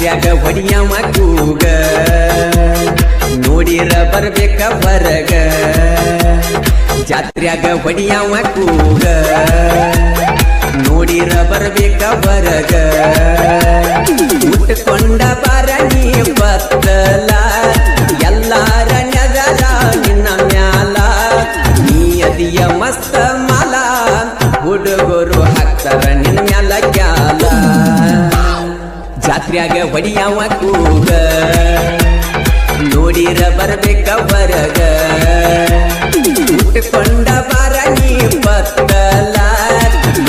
ಜಾತ್ರ್ಯಾಗ ಹೊಡಿಯವ ಕೂಗ ನೋಡಿರ ಬರ್ಬೇಕ ಹೊರಗ ಜಾತ್ರ್ಯಾಗ ಹೊಡಿಯವ ಕೂಗ ನೋಡಿರ ಬರ್ಬೇಕ ಹೊರಗ ಉಟ್ಕೊಂಡ ಬರಣಿ ಬತ್ತಲ ಎಲ್ಲಾರ ನಗರ ನಿನ್ನ ಮ್ಯಾಲ ನೀ ಅದಿಯ ಮಸ್ತ ಮಾಲ ಹುಡುಗರು ಹಾಕ್ತಾರ ನಿನ್ನ ಮ್ಯಾಲ ಕ್ಯಾಲ ಜಾತ್ರ್ಯಾಗ ಹೊಡಿಯವ ಕೂಗ ನೋಡಿರ ಬರ್ಬೇಕ ಹೊರಗ ಉಟ್ಕೊಂಡ ಬರಣಿ ಬತ್ತಲ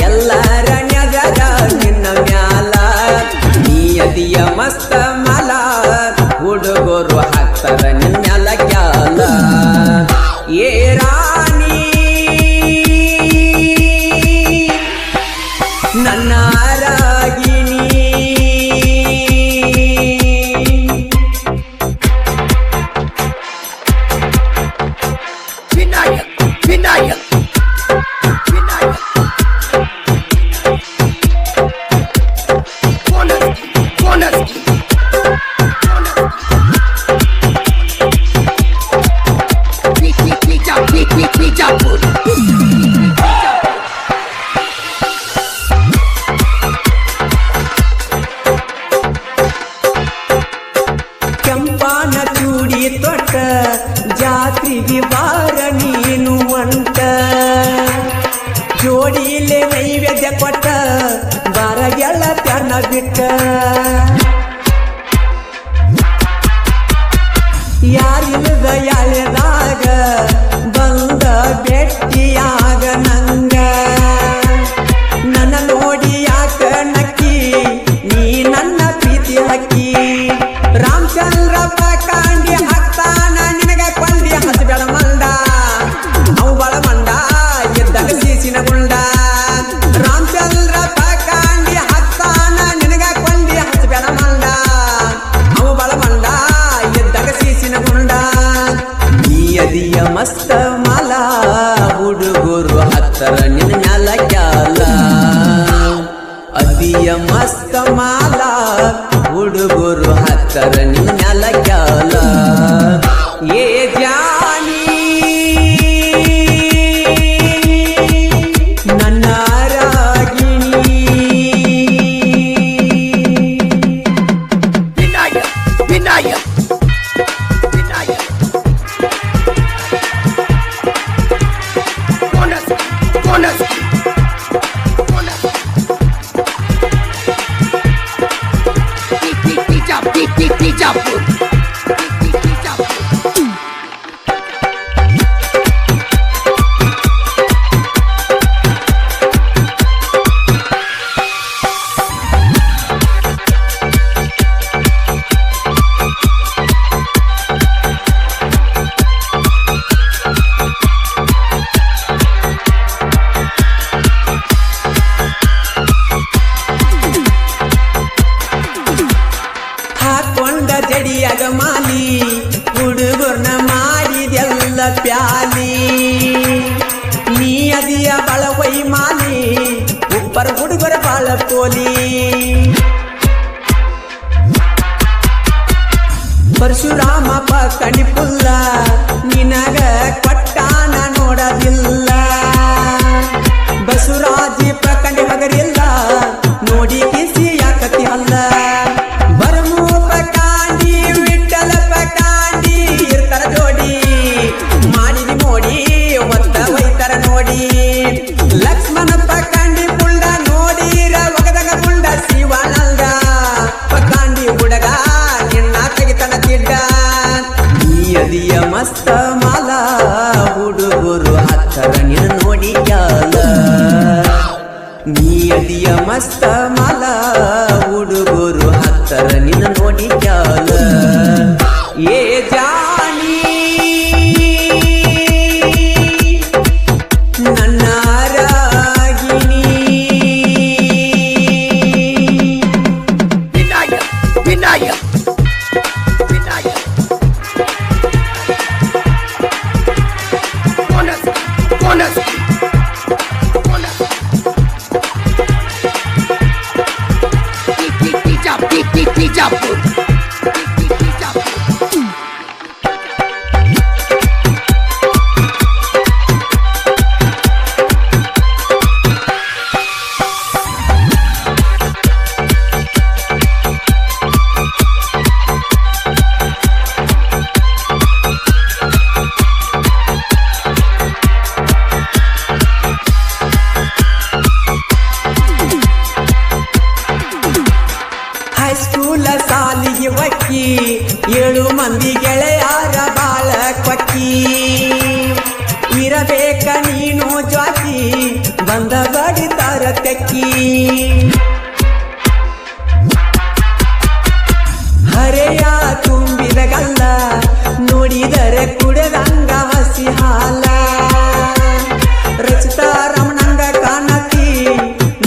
ಎಲ್ಲಾರ ನಗರ ನಿನ್ನ ಮ್ಯಾಲ ನೀ ಅದಿಯ ಮಸ್ತ ಮಾಲ ಹುಡುಗರು ಹಾಕ್ತಾರ ನಿನ್ನ ಮ್ಯಾಲ ಕ್ಯಾಲ ಏ ರಾಣಿ ನನ್ನ ರಾಗಿಣಿ ಕೆಂಪಾನ ಚೂಡಿ ತೊಟ್ಟ ಜಾತ್ರೆಗೆ ಬಾರ ನೀನು ಅಂಟ ಜೋಡಿಲೆ ನೈವೇದ್ಯ ಕೊಟ್ಟ ಬಾರ ಗೆಳತ್ಯನ ಬಿಟ್ಟ ಯಾರಿಲ್ಲದ ಯಾಳೆದಾಗ ಬಂದ ಭೇಟಿಯಾಗ ನಂಗ ನನ್ನ ನೋಡಿ ಯಾಕ ನಕ್ಕಿ ನೀ ನನ್ನ ಪ್ರೀತಿ ಹಕ್ಕಿ ರಾಮಚಂದ್ರ ಕಾಂಡಿ ಹಾಕ್ತಾನ ನಿನಗ ಕೊಂಡಿ ಹಸಬೇಡ ಮಂಡ ಅವು ಬಳ ಮಂಡ ಎದ್ದಾಗ ಸೀಸಿನ ಗುಂಡ ರಾಮಚಂದ್ರ ಕಾಂಡಿ ಹಾಕ್ತಾನ ನಿನಗ ಕೊಂಡಿ ಹಸಬೇಡ ಮಂಡ ಅವು ಬಳ ಮಂಡ ಎದ್ದಾಗ ಸೀಸಿನ ಗುಂಡ ನೀ ಅದಿಯ ಮಸ್ತ ಮಾಲ ಹುಡುಗರು ಹತ್ತರ ನಿನ್ನ ಮ್ಯಾಲ ಕ್ಯಾಲ ಅದಿಯ ಮಸ್ತ ಮಾಲ ಹುಡುಗರು ಹತ್ತರ ನಿನ್ನ ಮ್ಯಾಲ ಕ್ಯಾಲ ಏ ಜಾನಿ ನನ್ನ ರಾಗಿಣಿ ವಿನಾಯ ಹಾಕೊಂಡ ಜಡಿಯಾಗ ಮಾಲಿ ಹುಡುಗರ್ನ ಮಾಡಿದೆಲ್ಲ ಪ್ಯಾಲಿ ನೀ ಅದಿಯ ಬಾಳ ವೈ ಮಾಲಿ ಉಪ್ಪರ ಹುಡುಗರ ಬಾಳ ಪೋಲಿ ಪರಶುರಾಮ ಪಕಣಿ ಪುಲ್ಲ ನಿನಗ ಕೊಟ್ಟಾನ ನೋಡದಿಲ್ಲ ಬಸವರಾಜಿ ಪಕಂಡಿ ಹಗರಿಲ್ಲ ನೋಡಿ ಕಿಸಿ ಯಾಕತಿ ಅಲ್ಲ ಬರಮು ಪಕಾಂಡಿ ವಿಠಲ ಪಕಾಂಡಿ ಇರ್ತಾರ ಜೋಡಿ ಮಾಡಿದಿ ಮೋಡಿ ಒತ್ತ ಒಯ್ತಾರ ನೋಡಿ ಲಕ್ಷ್ಮಣ ಪಕಾಂಡಿ ಪುಂಡ ನೋಡಿರ ಒಗದಗ ಪುಂಡ ಶಿವಾನಂದ ಪಕಾಂಡಿ ಹುಡುಗ ನಿನ್ನ ತೆಗಿತನ ತಿಡ್ಡ ನೀ ಅದಿಯ ಮಸ್ತ ಮಾಲ ಹುಡುಗರು ಹತ್ತರ ನಿನ್ನ ನೋಡಿ ಕ್ಯಾಲ ನೀ ಅದಿಯ ಮಸ್ತ ಮಾಲ ಹುಡುಗರು ಹತ್ತರ ನಿನ್ನ ನೋಡಿ ಕ್ಯಾಲ ಏ ಜಾನಿ ನನ್ನ ರಾಗಿಣಿ ವಿನಾಯ ಬಿಜಾಪುರ್. ಹೈಸ್ಕೂಲ ಸಾಲಿಗೆ ಒಕ್ಕಿ 7 ಮಂದಿ ಗೆಳೆಯಾರ ಬಾಳ ಕೊಕ್ಕಿ ಇರಬೇಕ ನೀನು ಜ್ವಾಕಿ ಬಂದ ಬಡಿತಾರ ತೆಕ್ಕಿ ಹರೆಯ ತುಂಬಿದ ಗಲ್ಲ ನೋಡಿದರೆ ಕುಡದಂಗ ಹಸಿ ಹಾಲ ರಚಿತಾ ರಮಣಂಗ ಕಾಣತಿ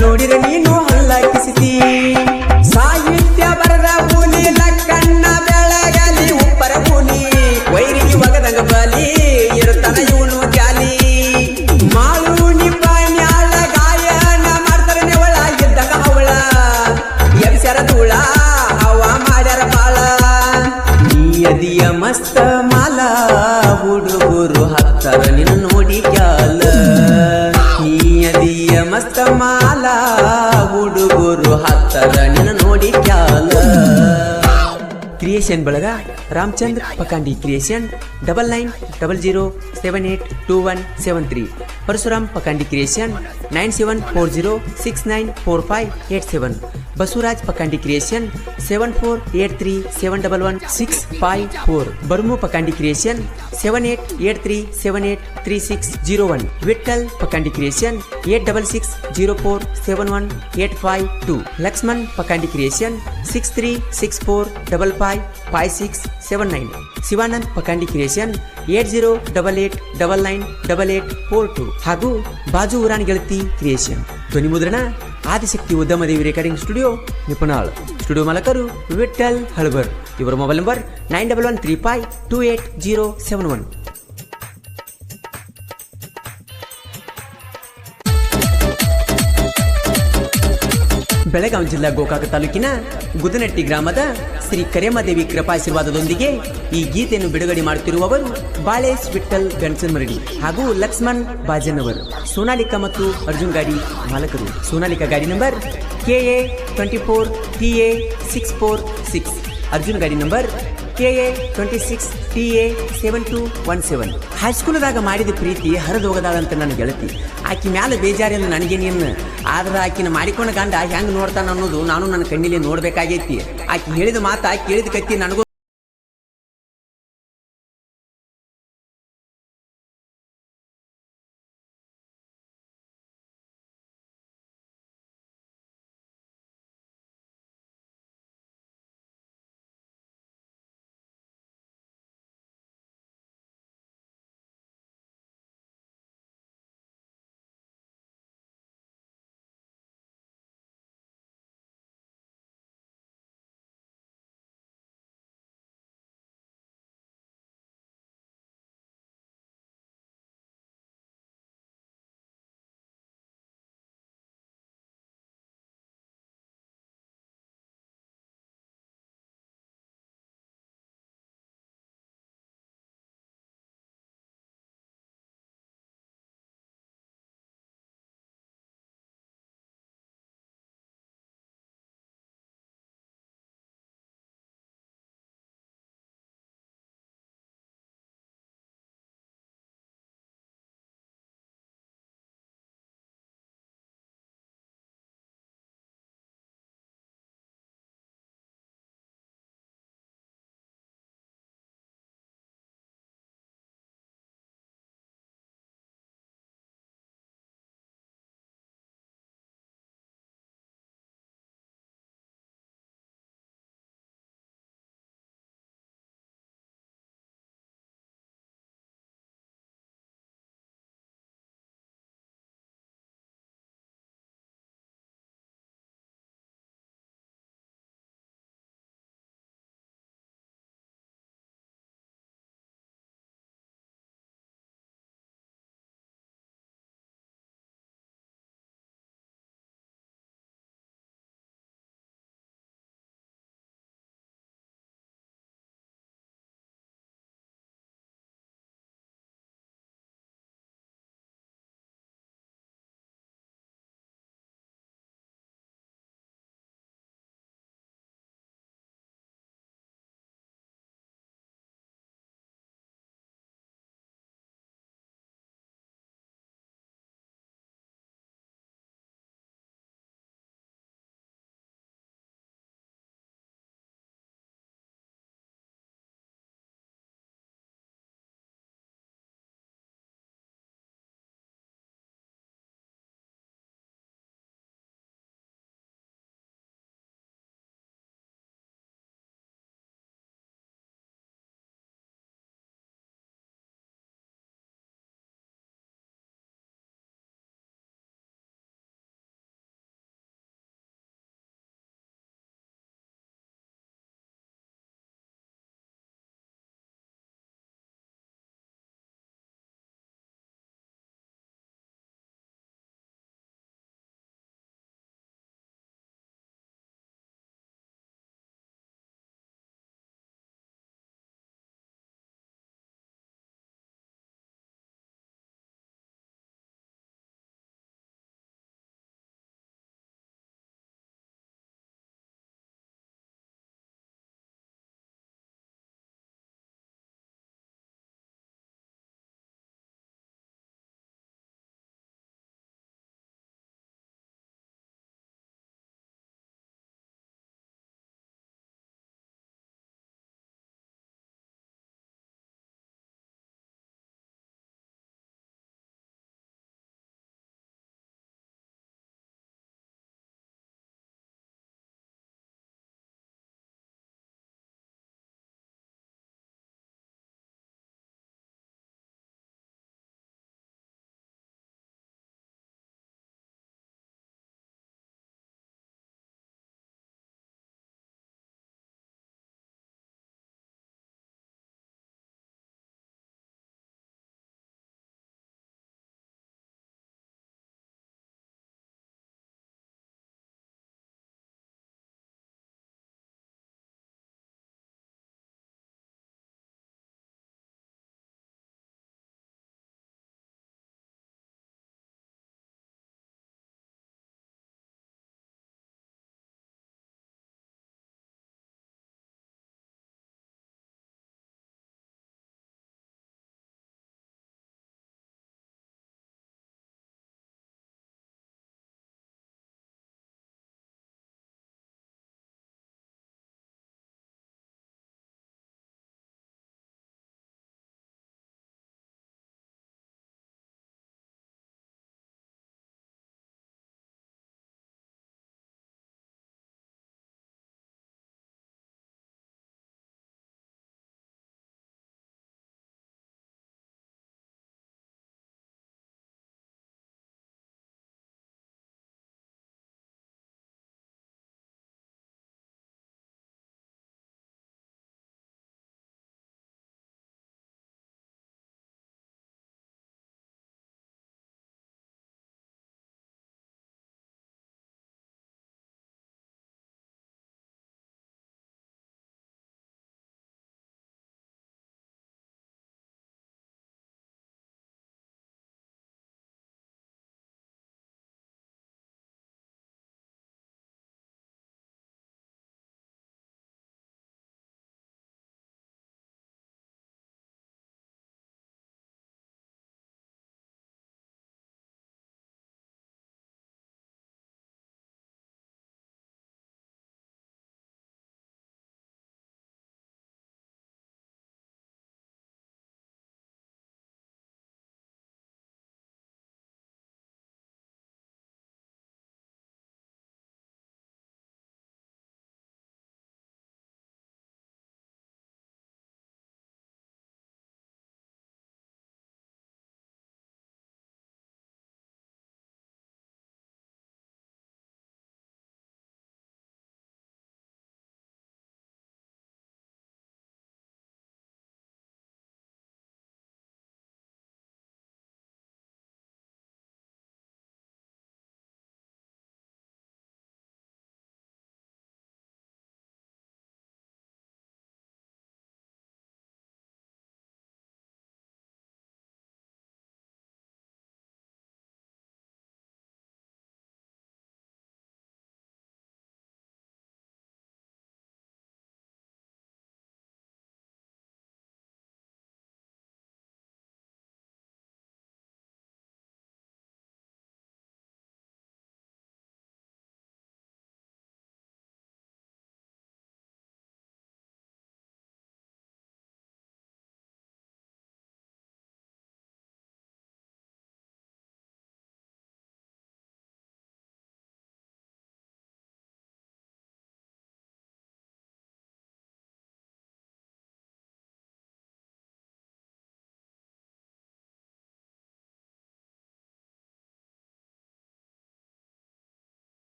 ನೋಡಿದ ನೀನು ಹಲ್ಲ ಕಿಸಿತಿ ಸಾಹಿತ್ಯ ಬರದ ಹುಲಿ ಲಕ್ಕಣ್ಣ ಬೆಳಗಲಿ ಉಪ್ಪರ ಹುಲಿ ವೈರಿಗೆ ಒಗದಂಗ ಬಲಿ ಇರುತ್ತಾನ ಇವನು ಜಾಲಿ ಮಾಳು ನಿಪಾಣ್ಯಾಳ ಗಾಯನ ಮಾಡ್ತಾರ ನೆವಳ ಇದ್ದಾಗ ಅವಳ ಎಬ್ಸರ ಧೂಳ ಹವ ಮಾಡ್ಯಾರ ಬಾಳ ನೀಯದಿಯ ಮಸ್ತ ಮಾಲ ಹುಡುಗರು ಹತ್ತರ ನಿನ್ನ ನೋಡಿ ಕ್ಯಾಲ ನೀಯದಿಯ ಮಸ್ತ ಮಾಲ ಹುಡುಗರು ಹತ್ತರ ನಿನ್ನ ನೋಡಿ ಕ್ಯಾಲ ಕ್ರಿಯೇಷನ್ ಬಳಗ Ramachandra Pakandi creation 9900782173 Parashuram Pakandi creation 9740694587 Basavaraj Pakandi creation 7483711654 Barmu Pakandi creation 7883783601 Vithal Pakandi creation 8660471852 Lakshman Pakandi creation 6364555679 Shivanand Pakandi creation 8088998842 ಹಾಗೂ ಬಾಜು ಊರಾನ್ ಗೆಳತಿ ಕ್ರಿಯೇಷನ್ ಧ್ವನಿ ಮುದ್ರಣ Adishakti Udyamadevi recording studio ನಿಪುಣಾಳ್ studio ಮಾಲಕರು ವಿಠಲ್ ಹಳಬರ್ ಇವರ ಮೊಬೈಲ್ ನಂಬರ್ 9113528071 ಬೆಳಗಾವಿ ಜಿಲ್ಲಾ ಗೋಕಾಕ ತಾಲೂಕಿನ ಗುದನಟ್ಟಿ ಗ್ರಾಮದ ಶ್ರೀ ಕರೇಮದೇವಿ ಕೃಪಾಶೀರ್ವಾದದೊಂದಿಗೆ ಈ ಗೀತೆಯನ್ನು ಬಿಡುಗಡೆ ಮಾಡುತ್ತಿರುವವರು ಬಾಳೇಶ್ ವಿಠಲ್ ಗಣಸನ್ಮರಡಿ ಹಾಗೂ ಲಕ್ಷ್ಮಣ್ ಬಾಜನ್ನವರು ಸೋನಾಲಿಕಾ ಮತ್ತು ಅರ್ಜುನ್ ಗಾಡಿ ಮಾಲಕರು ಸೋನಾಲಿಕಾ ಗಾಡಿ ನಂಬರ್ KA24TA646 ಅರ್ಜುನ್ ಗಾಡಿ ನಂಬರ್ KA26TA7217 ಹೈಸ್ಕೂಲ್ದಾಗ ಮಾಡಿದ ಪ್ರೀತಿ ಹರಿದೋಗದಾಳಂತ ನನ್ನ ಗೆಳತಿ ಆಕಿ ಮ್ಯಾಲ ಬೇಜಾರಿಲ್ಲ ನನಗೇನೇನು ಆದ್ರೆ ಆಕಿನ ಮಾಡಿಕೊಂಡ ಗಂಡ ಹೆಂಗ್ ನೋಡ್ತಾನ ಅನ್ನೋದು ನಾನು ನನ್ನ ಕಣ್ಣಿಲೆ ನೋಡ್ಬೇಕಾಗೈತಿ ಆಕಿ ಹೇಳಿದ ಮಾತ ಕೇಳಿದ ಕತ್ತಿ ನನಗೂ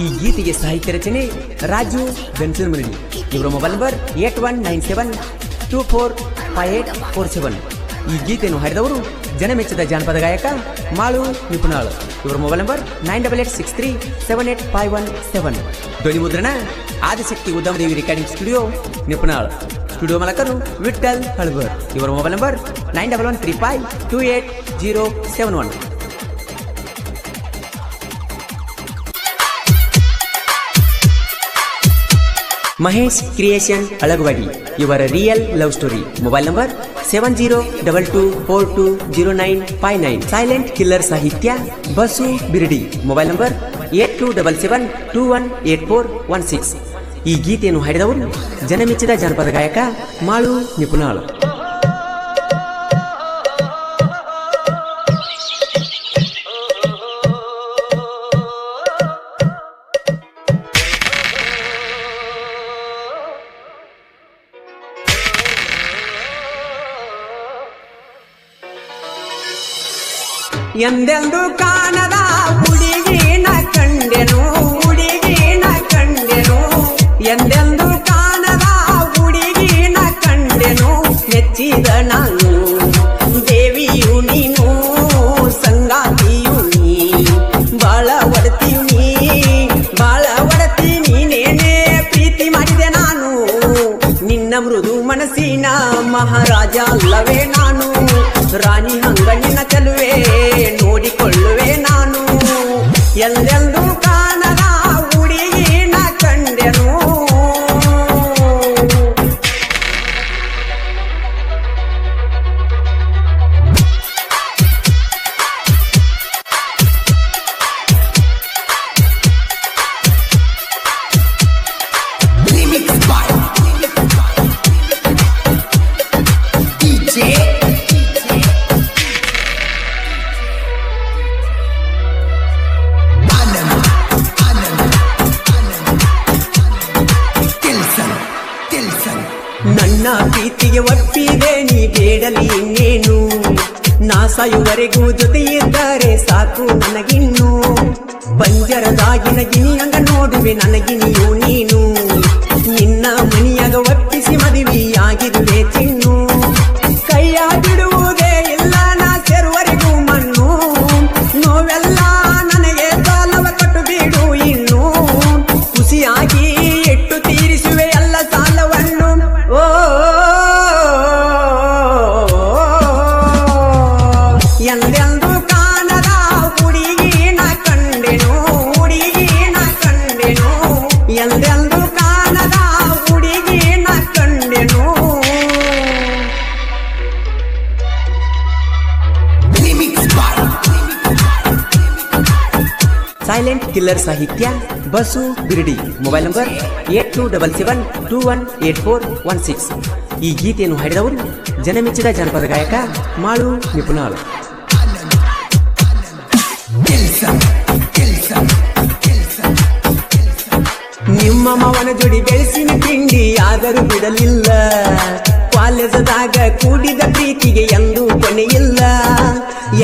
ಈ ಗೀತೆಗೆ ಸಾಹಿತ್ಯ ರಚನೆ ರಾಜು ಬೆನ್ಸನ್ಮರಡಿ. ಇವರ ಮೊಬೈಲ್ ನಂಬರ್ 8197245847. ಈ ಗೀತೆಯನ್ನು ಹಾಡಿದವರು ಜನಮೆಚ್ಚದ ಜಾನಪದ ಗಾಯಕ ಮಾಳು ನಿಪುಣಾಳ್. ಇವರ ಮೊಬೈಲ್ ನಂಬರ್ 9886378517. ಧ್ವನಿ ಮುದ್ರಣ Adishakti Udyamadevi recording studio ನಿಪುಣಾಳ್. Studio ಮಾಲಕರು ವಿಠಲ್ ಹಳಬರ್. ಇವರ mobile number 9113528071. Mahesh creation Alagavadi. ಇವರ real love story. Mobile number 7022420959. Silent killer ಸಾಹಿತ್ಯ ಬಸು ಬಿರಡಿ. Mobile number 8277218416. ಈ ಗೀತೆಯನ್ನು ಹಾಡಿದವರು ಜನಮೆಚ್ಚಿದ ಜಾನಪದ ಗಾಯಕ ಮಾಳು ನಿಪುಣಾಳ್. ಎಂದೆಂದು ಕಾಣದ ಹುಡುಗಿನ ಕಂಡೆನು, ಹುಡುಗಿನ ಕಂಡೆನು. ಎಂದೆಂದು ಕಾಣದ ಹುಡುಗಿನ ಕಂಡೆನು. ಮೆಚ್ಚಿದ ನಾನು ದೇವಿಯು ನೀನು, ಸಂಗಾತಿಯು ನೀ, ಬಾಳ ಒಡತೀನಿ, ಬಾಳ ಒಡತೀನಿ. ನೇನೆ ಪ್ರೀತಿ ಮಾಡಿದೆ ನಾನು, ನಿನ್ನ ಮೃದು ಮನಸ್ಸಿನ ಮಹಾರಾಜ ಅಲ್ಲವೇ ನಾನು. ರಾಣಿ ಹಂಗ ನಿನ್ನ ಚೆಲುವೆ ನೋಡಿಕೊಳ್ಳುವೆ ನಾನು. ಎಲ್ಲೆಂದು ಕಾಣದ ಹುಡುಗಿನ ಕಂಡೆನು. ನನ್ನ ಪ್ರೀತಿಗೆ ಒಪ್ಪಿದೆ ನೀ ಬೇಡಲಿ ಇನ್ನೇನು. ನಾ ಸಾಯುವರೆಗೂ ಜೊತೆ ಇದ್ದರೆ ಸಾಕು ನನಗಿನ್ನು. ಪಂಜರದಾಗಿನ ಗಿನಿಯಂಗ ನೋಡುವೆ ನನಗಿನಿಯು ನೀನು. ನಿನ್ನ ಮನಿಯಾಗ ಒಪ್ಪಿಸಿ ಮದುವೆಯಾಗಿರುವೆ ಚಿನ್ನು. ಕೈಯ ಬಿಡುವುದೇ ಇಲ್ಲ ನಾ ಸೇರುವರೆಗೂ ಮಣ್ಣು. ನೋವೆಲ್ಲ ನನಗೆ ಸಾಲವ ಕೊಟ್ಟು ಬಿಡು ಇನ್ನು. ಖುಷಿಯಾಗಿ ಎಟ್ಟು ತೀರಿಸುವೆ ಎಲ್ಲ ಸಾಲವನ್ನು. ಓ ಎಂದೆಂದು ಕಾಣದ ಹುಡುಗಿನ ಕಂಡೆನು, ಹುಡುಗಿನ ಕಂಡೆನು. ಎಂದೆಂದು ಕಾಣದ ಹುಡುಗಿನ ಕಂಡೆನು. ಸೈಲೆಂಟ್ ಕಿಲ್ಲರ್ ಸಾಹಿತ್ಯ ಬಸು ಬಿರಡಿ. Mobile number 8277218416. ಈ ಗೀತೆಯನ್ನು ಹಾಡಿದವರು ಜನಮೆಚ್ಚಿದ ಜಾನಪದ ಗಾಯಕ ಮಾಳು ನಿಪುಣಾಳ್. ನಿಮ್ಮ ಮಾವನ ಜೋಡಿ ಬೆಳೆಸಿನ ತಿಂಡಿ ಆದರೂ ಬಿಡಲಿಲ್ಲ. ಕಾಲೇಜದಾಗ ಕೂಡಿದ ಪ್ರೀತಿಗೆ ಎಂದೂ ಕೊನೆಯಿಲ್ಲ.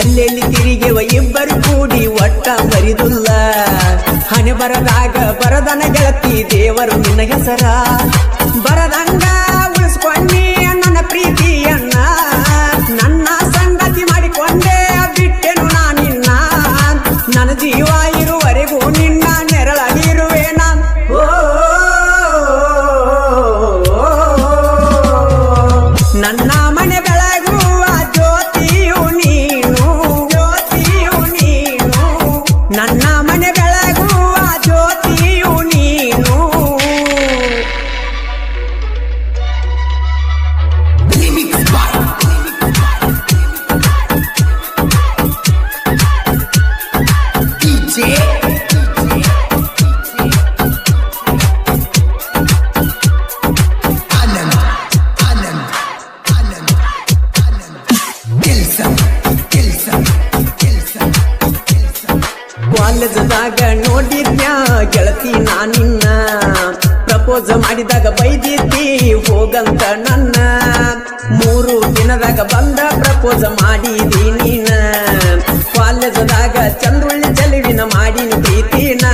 ಎಲ್ಲೆಲ್ಲಿ ತಿರುಗಿವ ಇಬ್ಬರು ಕೂಡಿ ಒಟ್ಟ ಮರಿದುಲ್ಲ. ಹಣೆ ಬರದಾಗ ಬರದನ ಗೆಳತಿ ದೇವರು ನಿನ್ನ ಹೆಸರ. ಬರದಂಗ ಉಳಿಸ್ಕೊಂಡಿ ನನ್ನ ಪ್ರೀತಿಯನ್ನ. ನನ್ನ ಸಂಗತಿ ಮಾಡಿಕೊಂಡೆ ಬಿಟ್ಟೆನು ನಾನಿನ್ನ. ನನ್ನ ಜೀವ ಇರುವರೆಗೂ ನಿನ್ನ ನೆರಳಾಗಿರುವೆ ನಾನು. ನನ್ನ ಮನೆ ಬೆಳಗುವ ಜ್ಯೋತಿಯು ನೀನು, ಜ್ಯೋತಿಯು ನೀನು. ನನ್ನ ಮನೆ ಬೆಳಗುವ ಜ್ಯೋತಿಯು ನೀನು. ಕಾಲೇಜದಾಗ ನೋಡಿದ್ನ್ಯ ಗೆಳತಿ ನಾನಿನ್ನ. ಪ್ರಪೋಸ್ ಮಾಡಿದಾಗ ಬೈದಿದ್ದಿ ಹೋಗಂತ ನನ್ನ. 3 ದಿನದಾಗ ಬಂದ ಪ್ರಪೋಸ್ ಮಾಡಿದಿ ನೀನ. ಕಾಲೇಜದಾಗ ಚಂದ್ರುಳ್ಳಿ ಚೆಲುವಿನ ಮಾಡಿನ ಪ್ರೀತಿನ.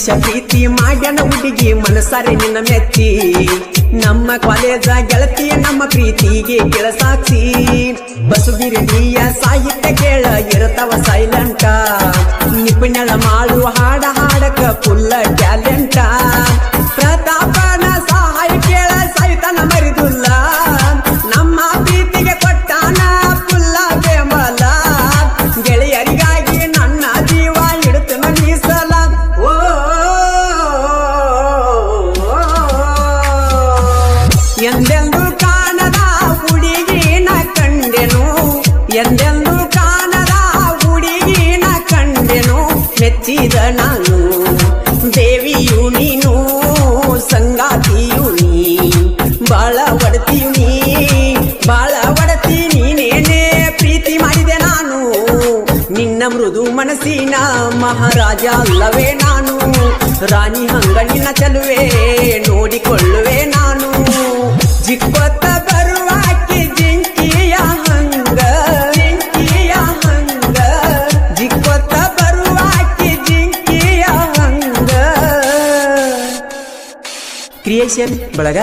ವಿಶೇಷ ಪ್ರೀತಿ ಮಾಡ್ಯನ ಹುಡುಗಿ ಮನಸಾರೆ ನಿನ್ನ ಮೆಚ್ಚಿ ನಮ್ಮ ಕಾಲೇಜ ಗೆಳತಿ ನಮ್ಮ ಪ್ರೀತಿಗೆ ಗೆಳಸಾಕ್ಷಿ ಬಸುಗಿರಿಯ ಸಾಹಿತ್ಯ ಕೇಳ ಇರತವ ಸೈಲೆಂಟ ನಿಪುಣಳ ಮಾಡು ಹಾಡ ಹಾಡಕ ಫುಲ್ಲ ಟ್ಯಾಲೆಂಟ ಪ್ರತಾಪನ ಸಹಾಯ ಕೇಳ ಸೈತನ ಮರಿದುಲ್ಲ ನಮ್ಮ ಪ್ರೀತಿಗೆ ಕೊಟ್ಟಾನ ಫುಲ್ಲ ಬೆಂಬಲ ಗೆಳೆಯರಿಗಾಗಿ ನನ್ನ ಜೀವ ಇಡುತ್ತನ ಮೀಸಲ ಓ ಎಂದೆಂದು ಕಾಣದ ಹುಡುಗಿನ ಕಂಡೆನು ಎಂದೆಂದು ಕಾಣದ ಹುಡುಗಿನ ಕಂಡೆನು ಮೆಚ್ಚಿದ ನಾನು ದೇವಿಯು ನೀನು ಸಂಗಾತಿಯು ನೀ ಬಾಳ ಒಡತಿ ನೀನೇನೆ ಪ್ರೀತಿ ಮಾಡಿದೆ ನಾನು ನಿನ್ನ ಮೃದು ಮನಸ್ಸಿನ ಮಹಾರಾಜ ಅಲ್ಲವೇ ನಾನು ರಾಣಿ ಹಂಗ ನಿನ್ನ ಚೆಲುವೆ ನೋಡಿಕೊಳ್ಳುವೆ ನಾನು ಜಿಕ್ಕೊತ್ತ ಬರುವಾಕಿ ಜಿಂಕಿಯ ಹಂಗ ಜಿಕ್ಕೊತ್ತ ಬರುವಾಕಿ ಜಿಂಕಿಯ ಹಂಗ ಕ್ರಿಯೇಷನ್ ಬಳಗ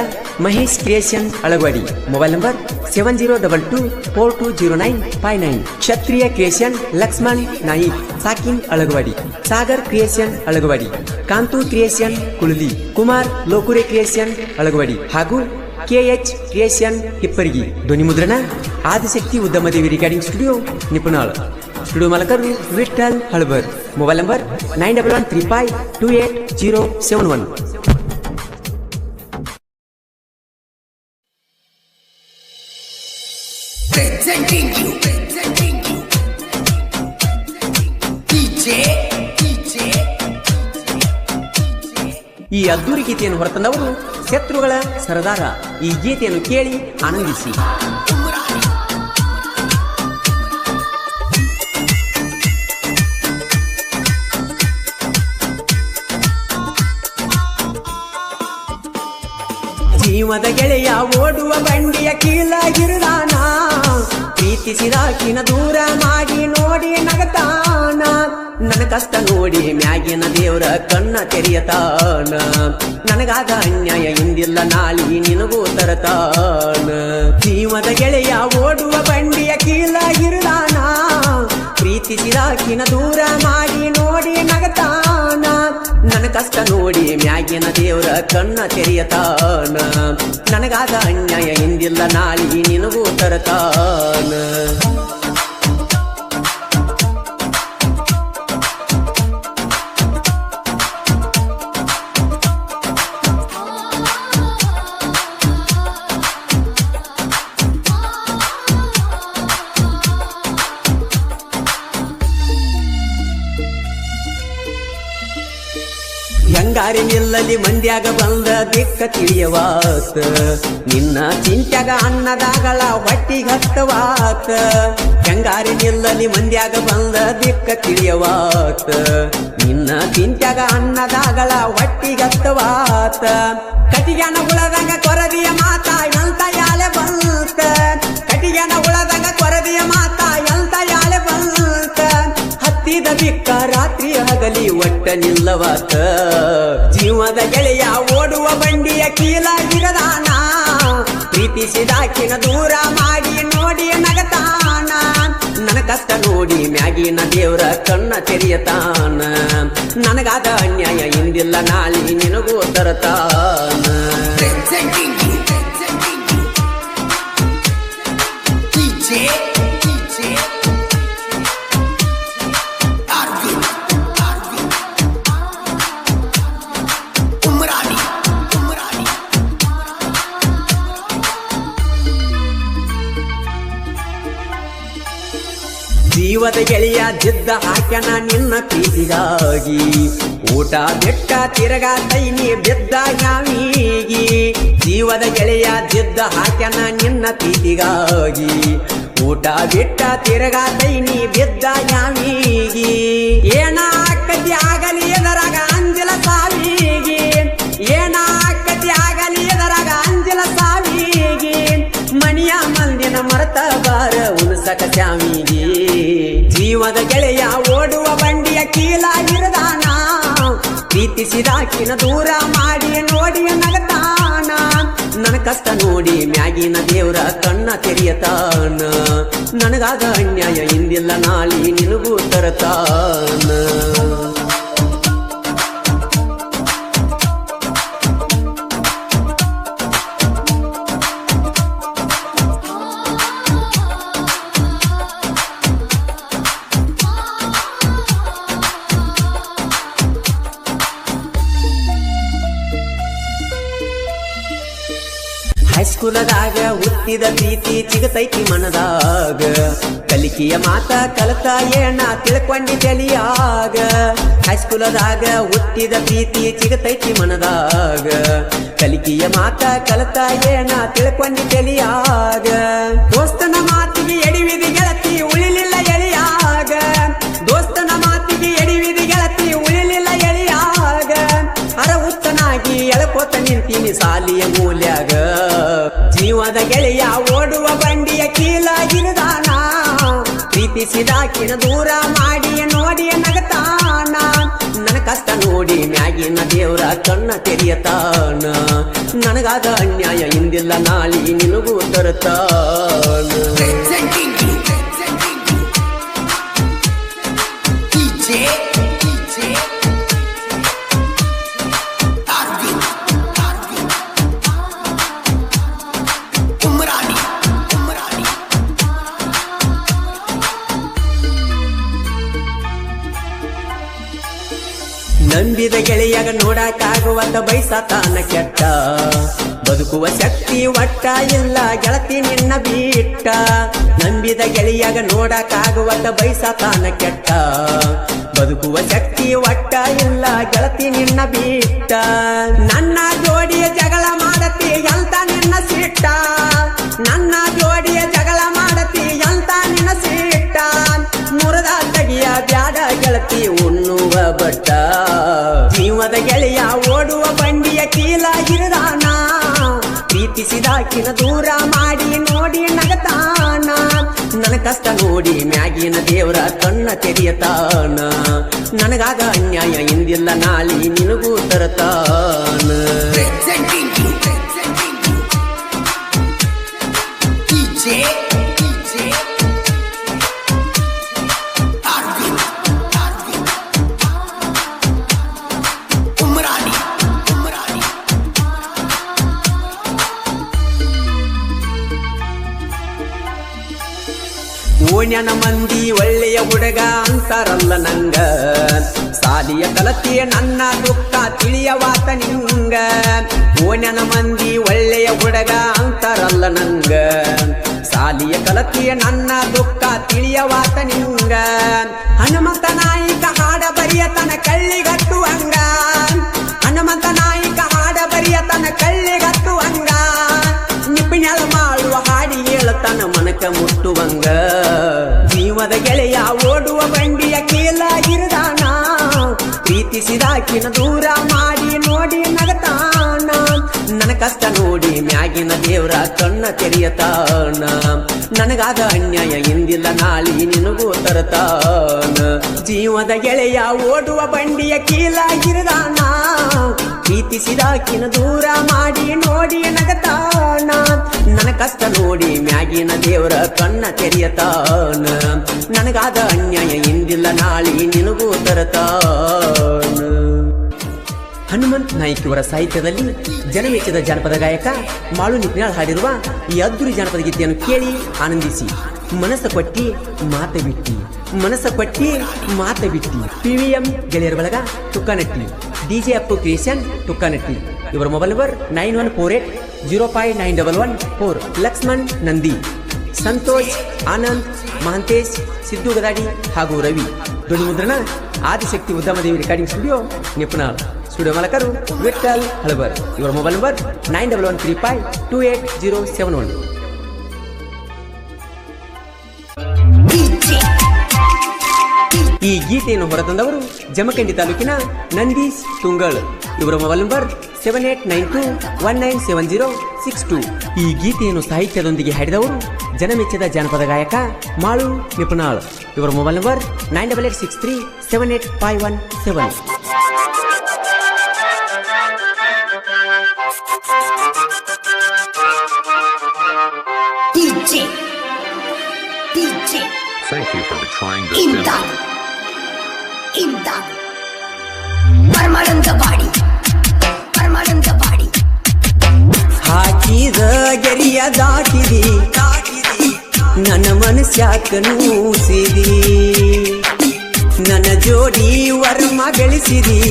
Mahesh creation Alagawadi mobile number 7022420959 Kshatriya creation Laxman Naik ಸಾಕಿನ್ Alagawadi Sagar creation Alagawadi Kantu creation Kulali Kumar Lokure creation Alagawadi ಹಾಗೂ KH ಕ್ರಿಯೇಷನ್ ಹಿಪ್ಪರಿಗಿ ಧ್ವನಿ ಮುದ್ರಣ Adishakti Udyamadevi recording studio ನಿಪುಣಾಳ್ studio ಮಾಲಕರು Vithal Halabar mobile number 9135288071 Presenting you DJ ಈ ಅದ್ದೂರಿ ಗೀತೆಯನ್ನು ಹೊರತಂದವರು ಶತ್ರುಗಳ ಸರದಾರ ಈ ಗೀತೆಯನ್ನು ಕೇಳಿ ಆನಂದಿಸಿ ಜೀವದ ಗೆಳೆಯ ಓಡುವ ಬಂಡಿಯ ಕೀಲಾಗಿರುದಾನ ಪ್ರೀತಿಸಿದಾಕಿನ ದೂರ ಮಾಡಿ ನೋಡಿ ನಗತಾನ ನನ್ನ ಕಷ್ಟ ನೋಡಿ ಮ್ಯಾಗಿನ ದೇವರ ಕಣ್ಣ ತೆರೆಯತಾನ ನನಗಾದ ಅನ್ಯಾಯ ಇಂದಿಲ್ಲ ನಾಳಿ ನಿನಗೂ ತರತಾನ ಜೀವದ ಗೆಳೆಯ ಓಡುವ ಬಂಡಿಯ ಕೀಲಾಗಿರುದಾನ ಪ್ರೀತಿಸಿದಾಕಿನ ದೂರ ಮಾಡಿ ನೋಡಿ ನಗತಾನ ನನ್ನ ಕಷ್ಟ ನೋಡಿ ಮ್ಯಾಗಿನ ದೇವರ ಕಣ್ಣ ತೆರೆಯತಾನ ನನಗಾದ ಅನ್ಯಾಯ ಇಂದಿಲ್ಲ ನಾಳಿ ನಿನಗೂ ತರತಾನ ಹೆಂಗಾರಿ ನಿಲ್ಲಲಿ ಮಂದ್ಯಾಗ ಬಂದ ದಿಕ್ಕ ತಿಳಿಯವಾತ ನಿನ್ನ ಚಿಂತ್ಯಾಗ ಅನ್ನದಾಗಳ ಹೊಟ್ಟಿಗೆ ಹತ್ತವಾತ ಹೆಂಗಾರಿ ನಿಲ್ಲಲಿ ಮಂದ್ಯಾಗ ಬಂದ ದಿಕ್ಕ ತಿಳಿಯವಾತ ನಿನ್ನ ಚಿಂತ್ಯಾಗ ಅನ್ನದಾಗಳ ಹೊಟ್ಟಿಗೆ ಹತ್ತವಾತ ಕಟಿಗೆನ ಉಳದಂಗ ಕೊರದಿಯ ಮಾತ ಎಂತ ಯಾಳೆ ಬಂತ ಕಟಿಗೆನ ಉಳದಂಗ ಕೊರದಿಯ ಮಾತ ಎಂತ ಯಾಳೆ ಬಂತ ಹತ್ತಿದ ಬಿಕ್ಕ ರಾತ್ರಿ ಹಗಲಿ ಒಟ್ಟ ನಿಲ್ಲವಾತ ಜೀವದ ಗೆಳೆಯ ಓಡುವ ಬಂಡಿಯ ಕೀಲಾಗಿರದಾನ ಪ್ರೀತಿಸಿದಾಕಿನ ದೂರ ಮಾಡಿ ನೋಡಿ ನಗತಾನ ನನ್ನ ಕಷ್ಟ ನೋಡಿ ಮ್ಯಾಗಿನ ದೇವರ ಕಣ್ಣ ತೆರೆಯತಾನ ನನಗಾದ ಅನ್ಯಾಯ ಇಂದಿಲ್ಲ ನಾಳಿ ನಿನಗೂ ತರತಾನ Presenting you DJ Arvind Umrani ಜೀವದ ಗೆಳೆಯ ಜಿದ್ದ ಹಾಕ್ಯನ ನಿನ್ನ ಪ್ರೀತಿಗಾಗಿ ಊಟ ಬೆಟ್ಟ ತಿರಗಾತೈನಿ ಬಿದ್ದ ಯಾವೀಗಿ ಜೀವದ ಗೆಳೆಯ ಜಿದ್ದ ಹಾಕ್ಯನ ನಿನ್ನ ಪ್ರೀತಿಗಾಗಿ ಊಟ ಬಿಟ್ಟ ತಿರಗಾತೈನಿ ಬಿದ್ದ ಯಾವೀಗಿ ಏನಾಕತಿ ಆಗಲಿ ಎದರಾಗ ಅಂಜಲ ಸಾವಿಗಿ ಏನಾಕತಿ ಆಗಲಿ ಎದರಾಗ ಅಂಜಲ ಸಾವಿಗಿ ಮಣಿಯ ಮಂದಿನ ಮರತ ಬಾರ ಉಣಸಕ ಶ್ಯಾಮಿಗೆ ಜೀವದ ಗೆಳೆಯ ಓಡುವ ಬಂಡಿಯ ಕೀಲಾಗಿರದಾನ ಪ್ರೀತಿಸಿದಾಕಿನ ದೂರ ಮಾಡಿ ನೋಡಿ ನಗತಾನ ನನ್ನ ಕಷ್ಟ ನೋಡಿ ಮ್ಯಾಗಿನ ದೇವ್ರ ಕಣ್ಣ ತೆರೆಯತಾನ ನನಗಾದ ಅನ್ಯಾಯ ಇಂದಿಲ್ಲ ನಾಳಿ ನಿನಗೂ ತರತಾನ ಹೈಸ್ಕೂಲದಾಗ ಹುಟ್ಟಿದ ಪ್ರೀತಿ ಚಿಗತೈತಿ ಮನದಾಗ ಕಲಿಕೆಯ ಮಾತ ಕಲತ ಏನ ತಿಳ್ಕೊಂಡಿ ತಲಿಯಾಗ ಹೈಸ್ಕೂಲದಾಗ ಹುಟ್ಟಿದ ಪ್ರೀತಿ ಚಿಗತೈತಿ ಮನದಾಗ ಕಲಿಕೆಯ ಮಾತ ಕಲತ ಏನ ತಿಳ್ಕೊಂಡಿ ತಲಿಯಾಗ ದೋಸ್ತನ ಮಾತಿಗೆ ಎಡಿವಿದಿ ಗೆಳತಿ ಉಳಿಲಿಲ್ಲ ಎಳಿಯಾಗ ದೋಸ್ತನ ಮಾತಿಗೆ ಎಡಿವಿದಿ ಗೆಳತಿ ಉಳಿಲಿಲ್ಲ ಎಳಿಯಾಗ ಅರಹುತ್ತನಾಗಿ ಎಳಕೋತ ನಿಂತೀನಿ ಸಾಲಿಯ ಮೂಲ್ಯಾಗ ಜೀವದ ಗೆಳೆಯ ಓಡುವ ಬಂಡಿಯ ಕೀಲಾಗಿರದಾನ ಪ್ರೀತಿಸಿದಾಕಿನ ದೂರ ಮಾಡಿ ನೋಡಿ ನಗತಾನ ನನ್ನ ಕಷ್ಟ ನೋಡಿ ಮ್ಯಾಗಿನ ದೇವ್ರ ಕಣ್ಣ ತೆರೆಯತಾನ ನನಗಾದ ಅನ್ಯಾಯ ಇಂದಿಲ್ಲ ನಾಳಿ ನಿನಗೂ ತರುತ್ತಾನ Presenting you. DJ. Arvind. Umrani. ನಂಬಿದ ಗೆಳೆಯಾಗ ನೋಡಕ್ಕಾಗುವಂತ ಬಯಸತಾನ ಕೆಟ್ಟ ಬದುಕುವ ಶಕ್ತಿ ಒಟ್ಟ ಇಲ್ಲ ಗೆಳತಿ ನಿನ್ನ ಬಿಟ್ಟ ನಂಬಿದ ಗೆಳೆಯಾಗ ನೋಡಕ್ಕಾಗುವಂತ ಬಯಸತಾನ ಕೆಟ್ಟ ಬದುಕುವ ಶಕ್ತಿ ಒಟ್ಟ ಇಲ್ಲ ಗೆಳತಿ ನಿನ್ನ ಬಿಟ್ಟ ನನ್ನ ಜೋಡಿಯ ಜಗಳ ಮಾಡತಿ ಎಂತ ನಿನ್ನ ಸಿಟ್ಟ ನನ್ನ ಜೋಡಿಯ ಜಗಳ ಮಾಡತಿ ಎಂತ ನಿನ್ನ ಸಿಟ್ಟ ಮುರದ ತಗಿಯ ಬ್ಯಾಡ ಗೆಳತಿ ಉಣ್ಣುವ ಬಟ್ಟ ಜೀವದ ಗೆಳೆಯ ಓಡುವ ಬಂಡಿಯ ಕೀಲಾಗಿರದಾನ ಪ್ರೀತಿಸಿದಾಕಿನ ದೂರ ಮಾಡಿ ನೋಡಿ ನಗತಾನ ನನ್ನ ಕಷ್ಟ ನೋಡಿ ಮ್ಯಾಗಿನ ದೇವ್ರ ಕಣ್ಣ ತೆರೆಯತಾನ ನನಗಾದ ಅನ್ಯಾಯ ಇಂದಿಲ್ಲ ನಾಳಿ ನಿನಗೂ ತರತಾನ Presenting you. DJ. Arvind. Umrani. ಓಣ್ಯನ ಮಂದಿ ಒಳ್ಳೆಯ ಹುಡುಗ ಅಂತಾರಲ್ಲ ನಂಗ ಸಾಲಿಯ ಕಲತಿಯ ನನ್ನ ದುಃಖ ತಿಳಿಯವಾತ ನಿಂಗ ಓಣ್ಯನ ಮಂದಿ ಒಳ್ಳೆಯ ಹುಡುಗ ಅಂತಾರಲ್ಲ ನಂಗ ಸಾಲಿಯ ಕಲತಿಯ ನನ್ನ ದುಃಖ ತಿಳಿಯವಾತ ನಿಂಗ ಹನುಮಂತ ನಾಯಿಕ ಹಾಡ ಬರಿಯತನ ಕಳ್ಳಿಗಟ್ಟುವಂಗ ಹನುಮಂತ ನಾಯಿಕ ಹಾಡ ಬರಿಯತನ ಕಳ್ಳಿಗಟ್ಟುವಂಗ ನಿಪಿಣಳ ಮಾಡುವ ಹಾಡಿ ಹೇಳತನ ಮನಕ ಮುಟ್ಟುವಂಗ ಜೀವದ ಗೆಳೆಯ ಓಡುವ ಬಂಡಿಯ ಕೀಲಾಗಿರದಾನ ಪ್ರೀತಿಸಿದಾಕಿನ ದೂರ ಮಾಡಿ ನೋಡಿ ನಗತಾನ ನನ್ನ ಕಷ್ಟ ನೋಡಿ ಮ್ಯಾಗಿನ ದೇವ್ರ ಕಣ್ಣ ತೆರೆಯತಾನ ನನಗಾದ ಅನ್ಯಾಯ ಇಂದಿಲ್ಲ ನಾಳಿ ನಿನಗೂ ತರತಾನ ಜೀವದ ಗೆಳೆಯ ಓಡುವ ಬಂಡಿಯ ಕೀಲಾಗಿರದಾನ ಪ್ರೀತಿಸಿದಾಕಿನ ದೂರ ಮಾಡಿ ನೋಡಿ ನಗತಾನ ನನ್ನ ಕಷ್ಟ ನೋಡಿ ಮ್ಯಾಗಿನ ದೇವರ ಕಣ್ಣ ತೆರೆಯತಾನ ನನಗಾದ ಅನ್ಯಾಯ ಇಂದಿಲ್ಲ ನಾಳಿ ನಿನಗೂ ತರತಾನ ಹನುಮಂತ್ ನಾಯ್ಕ್ ಇವರ ಸಾಹಿತ್ಯದಲ್ಲಿ ಜನಮೆಚ್ಚಿದ ಜಾನಪದ ಗಾಯಕ ಮಾಳು ನಿಪ್ನಾಳ್ ಹಾಡಿರುವ ಈ ಅದ್ದೂರಿ ಜಾನಪದ ಗೀತೆಯನ್ನು ಕೇಳಿ ಆನಂದಿಸಿ ಮನಸ್ಸ ಕೊಟ್ಟಿ ಮಾತೆ ಬಿಟ್ಟಿ ಮನಸ್ಸ ಕೊಟ್ಟಿ ಮಾತೆ ಬಿಟ್ಟಿ PVM ಗೆಳೆಯರ ಬಳಗ ತುಕ್ಕನಟ್ಟಿ DJ ಅಪ್ಪು ಕ್ರಿಯೇಷನ್ ತುಕ್ಕನಟ್ಟಿ ಇವರ ಮೊಬೈಲ್ ನಂಬರ್ 9148059114 ಲಕ್ಷ್ಮಣ್ ನಂದಿ ಸಂತೋಷ್ ಆನಂದ್ ಮಹಂತೇಶ್ ಸಿದ್ದು ಗದಾಡಿ ಹಾಗೂ ರವಿ ಧ್ವನಿ ಮುದ್ರಣ Adishakti Udyamadevi recording studio Nipnal studio ಮಾಲಕರು ವಿಠಲ್ ಹಳಬರ್ ಇವರ ಮೊಬೈಲ್ ನಂಬರ್ 9113528071 DJ. ಈ ಗೀತೆಯನ್ನು ಹೊರತಂದವರು ಜಮಖಂಡಿ ತಾಲೂಕಿನ ನಂದೀಶ್ ತುಂಗಳ್. ಇವರ ಮೊಬೈಲ್ ನಂಬರ್ 7892197062. ಈ ಗೀತೆಯನ್ನು ಸಾಹಿತ್ಯದೊಂದಿಗೆ ಹಾಡಿದವರು ಜನಮೆಚ್ಚದ ಜಾನಪದ ಗಾಯಕ ಮಾಳು ನಿಪುಣಾಳ್. ಇವರ mobile number 9886378517. Thank you for trying this Imdad. Imdad. Parmanandabadi. Parmanandabadi. ಹಾಕಿದ ಗೆರಿಯ ದಾಟಿದಿ ನನ್ನ ಮನಸ್ಯಾಕ ನೂಸಿದಿ, ನನ್ನ ಜೋಡಿ ವರ್ಮ ಗಳಿಸಿದಿ,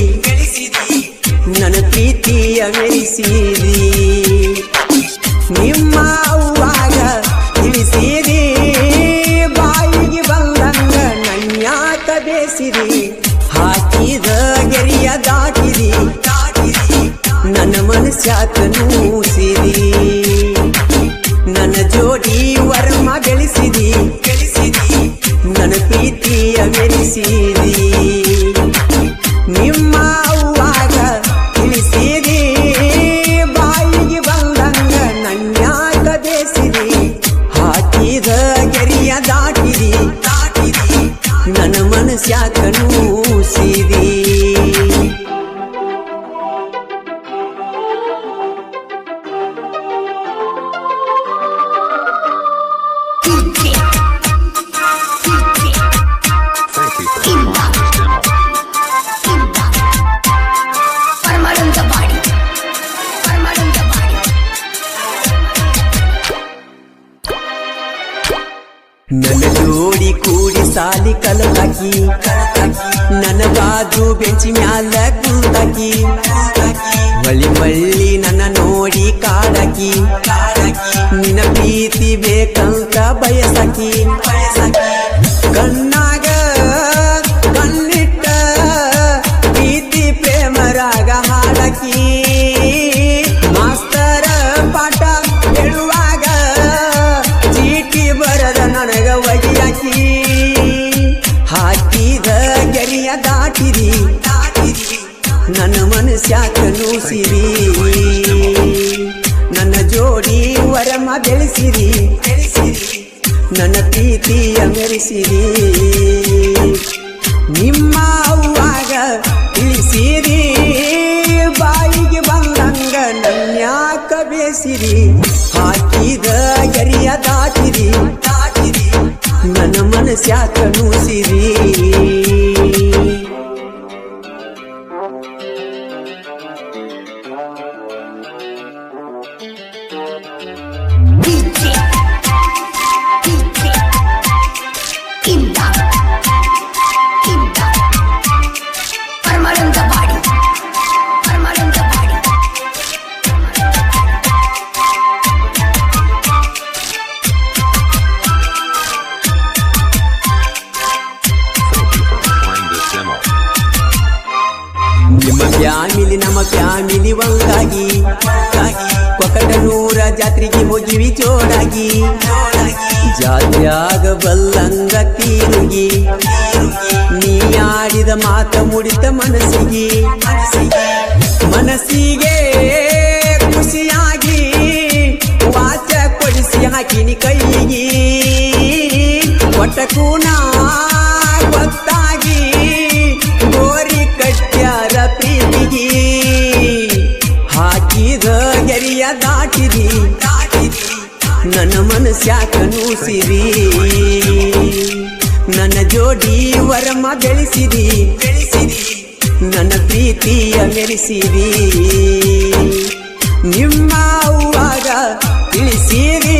ನನ್ನ ಪ್ರೀತಿಯ ಮೆರೆಸಿದಿ. ನಿಮ್ಮ ಅವ್ವಾಗ ತಿಳಿಸಿದಿ, ಬಾಯಿಗೆ ಬಂದಂಗ ನನ್ಯಾಕ ಬೇಸಿದಿ. ಹಾಕಿದ ಗೆರಿಯ ದಾಟಿದಿ ನನ್ನ ಮನಸ್ಯಾಕ ನೂಸಿದಿ, ನನ್ನ ಜೋಡಿ ವರ್ಮ ಗಳಿಸಿದಿ, ನನ್ನ ಪ್ರೀತಿಯ ಮೆರೆಸಿದಿ. ನಿಮ್ಮ ಅವ್ವಾಗ ತಿಳಿಸಿದಿ, ಬಾಯಿಗೆ ಬಂದಂಗ ನನ್ಯಾಕ ಬೇಸಿದಿ. ಹಾಕಿದ ಗೆರಿಯ ದಾಟಿದಿ ನನ್ನ ಮನಸ್ಯಾಕ ನೂಸಿದಿ. ನನ್ನ ಜೋಡಿ ಕೂಡಿ ಸಾಲಿ ಕಲತಾಕಿ, ನನ್ನ ಬಾಜು ಬೆಂಚಿ ಮ್ಯಾಲ ಕೂತಾಕಿ, ಮಳ್ಳಿ ಮಳ್ಳಿ ನನ್ನ ನೋಡಿ ಕಾಡಾಕಿ, ನಿನ್ನ ಪ್ರೀತಿ ಬೇಕಂತ ಬಯಸಾಕಿ. ಕಣ್ಣಾಗ ಕಣ್ಣಿಟ್ಟ ಪ್ರೀತಿ ಪ್ರೇಮರಾಗ ಹಾಡಾಕಿ, ಮಾಸ್ತರ ಪಾಠ ಹೇಳುವಾಗ ಚೀಟಿ ಬರದ ನನಗ ಒಗಿಯಾಕಿ. ಹಾಕಿದ ಗೆರಿಯ ದಾಟಿದಿ ನನ್ನ ಮನಸ್ಯಾಕ ನೂಸಿರಿ, ನನ್ನ ಜೋಡಿ ವರಮ ಬೆಳೆಸಿರಿ, ನನ್ನ ಪ್ರೀತಿಯ ಮೆರೆಸಿರಿ. ನಿಮ್ಮ ಅವ್ವಾಗ ತಿಳಿಸಿರಿ, ಬಾಯಿಗೆ ಬಂದಂಗ ನನ್ಯಾಕ ಬೇಸಿರಿ. ಹಾಕಿದ ಗೆರಿಯ ದಾಟಿರಿ ನನ್ನ ಮನಸ್ಯಾಕ ನೂಸಿರಿ. ನಿಮ್ಮ ಫ್ಯಾಮಿಲಿ ನಮ್ಮ ಫ್ಯಾಮಿಲಿ ಒಂದಾಗಿ, ಕೊಕಟನೂರ ಜಾತ್ರೆಗೆ ಹೋಗಿವಿ ಜೋಡಾಗಿ, ಜಾತ್ರೆಯಾಗ ಬಲ್ಲಂಗ ತೀರುಗಿ, ನೀ ಆಡಿದ ಮಾತ ಮುಡಿತ ಮನಸ್ಸಿಗೆ, ಮನಸ್ಸಿಗೆ ಖುಷಿಯಾಗಿ ವಾಚ ಕೊಡಿಸಿ ಹಾಕಿನಿ ಕೈಗೆ. ಒಟ್ಟಕೂನ ಗೊತ್ತಾಗಿ ಗೋರಿ ಕಟ್ಟ್ಯಾರ ಪ್ರೀತಿಗೆ. ಹಾಕಿದ ಗೆರಿಯ ದಾಟಿದಿ ನನ್ನ ಮನಸ್ಯಾಕ ನೂಸಿರಿ, ನನ್ನ ಜೋಡಿ ವರಮ ಬೆಳೆಸಿದಿ, ನನ್ನ ಪ್ರೀತಿಯ ಮೆರೆಸಿದಿ. ನಿಮ್ಮ ಅವ್ವಾಗ ತಿಳಿಸಿರಿ,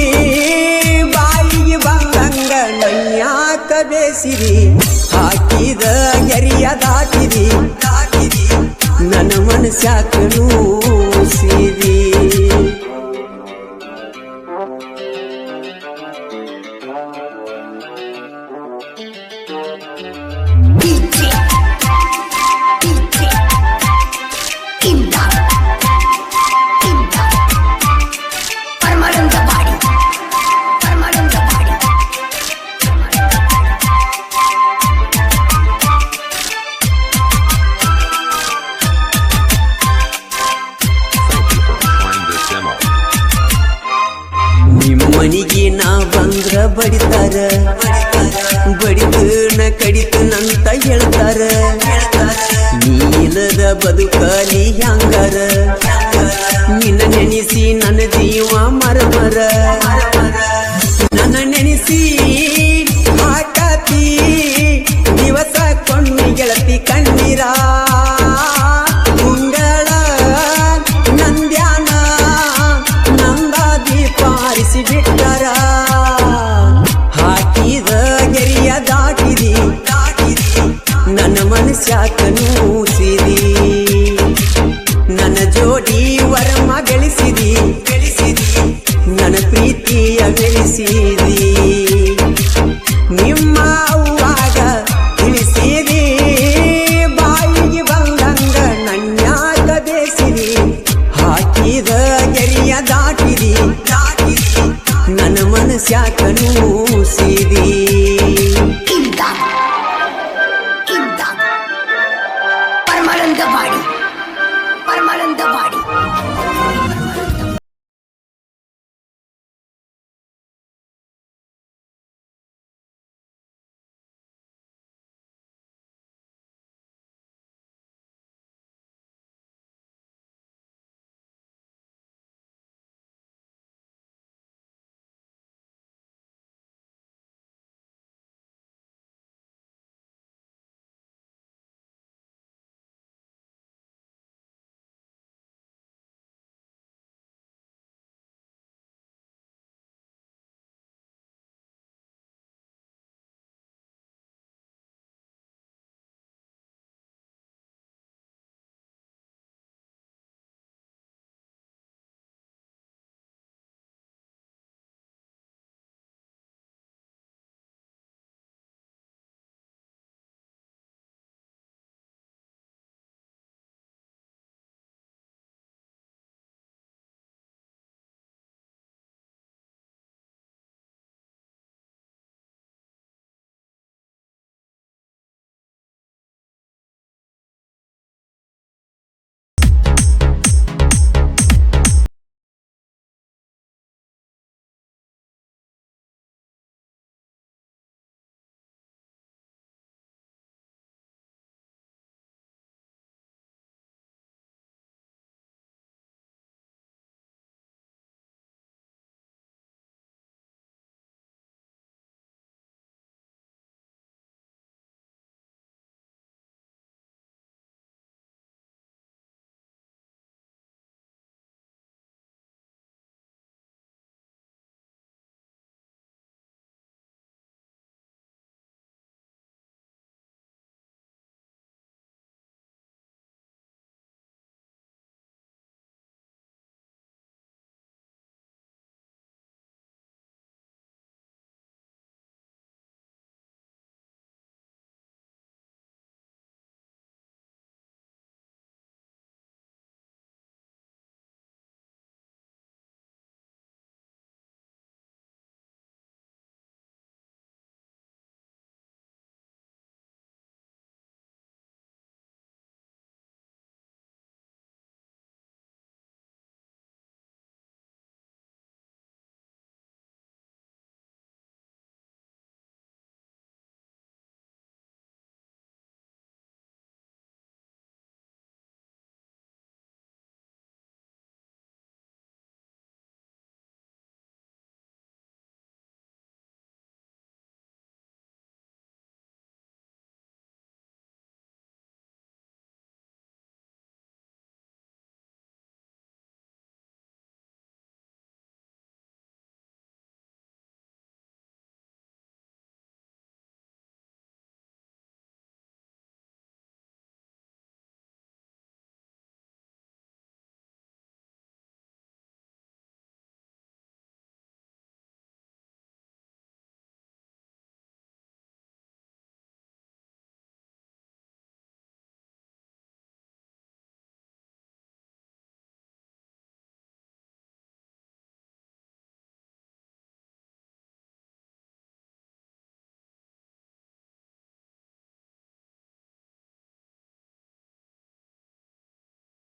ಬಾಯಿಗೆ ಬಂದಂಗ ನನ್ಯಾಕ ಬೇಸಿರಿ. ಹಾಕಿದ ಗೆರಿಯ ದಾಟಿದಿ ನನ್ನ ಮನಸ್ಯಾಕ ನೂಸಿದಿ. ಮನಿಗೆ ನಾ ಬಂದ್ರ ಬಡಿತಾರ ಬಡಿತನ ಕಡಿತನಂತ ಹೇಳ್ತಾರ ನೀಲದ ಬದುಕಲಿ ಹ್ಯಾಂಗಾರ ನಿನ್ನ ನೆನೆಸಿ ನನ್ನ ಜೀವ ಮರಮರ ನನ್ನ ನೆನೆಸಿ ಹಾಕತಿ ದಿವಸ ಕೊಂಡಿ ಗೆಳತಿ ಕಣ್ಣೀರ ಮುಂಗಳ ನಂದ್ಯಾನ ನಂದ ದೀಪ ಆರಿಸಿ ಬಿಟ್ಟರ ಹಾಕಿದ ಗೆರಿಯ ದಾಟಿದಿ ನನ್ನ ಮನಸ್ಯಾಕ ನೂಸಿದಿ ನನ್ನ ಜೋಡಿ ವರಮ ಗಳಿಸಿದಿ ನನ್ನ ಪ್ರೀತಿಯ ಗಳಿಸಿದಿ ನಿಮ್ಮ ಅವ್ವಾಗ ತಿಳಿಸಿದಿ ಬಾಯಿಗೆ ಬಂದಂಗ ನನ್ಯಾಕ ಬೇಸಿದಿ ಹಾಕಿದ ಗೆರಿಯ ದಾಟಿದಿ ನನ್ನ ಮನಸ್ಯಾಕ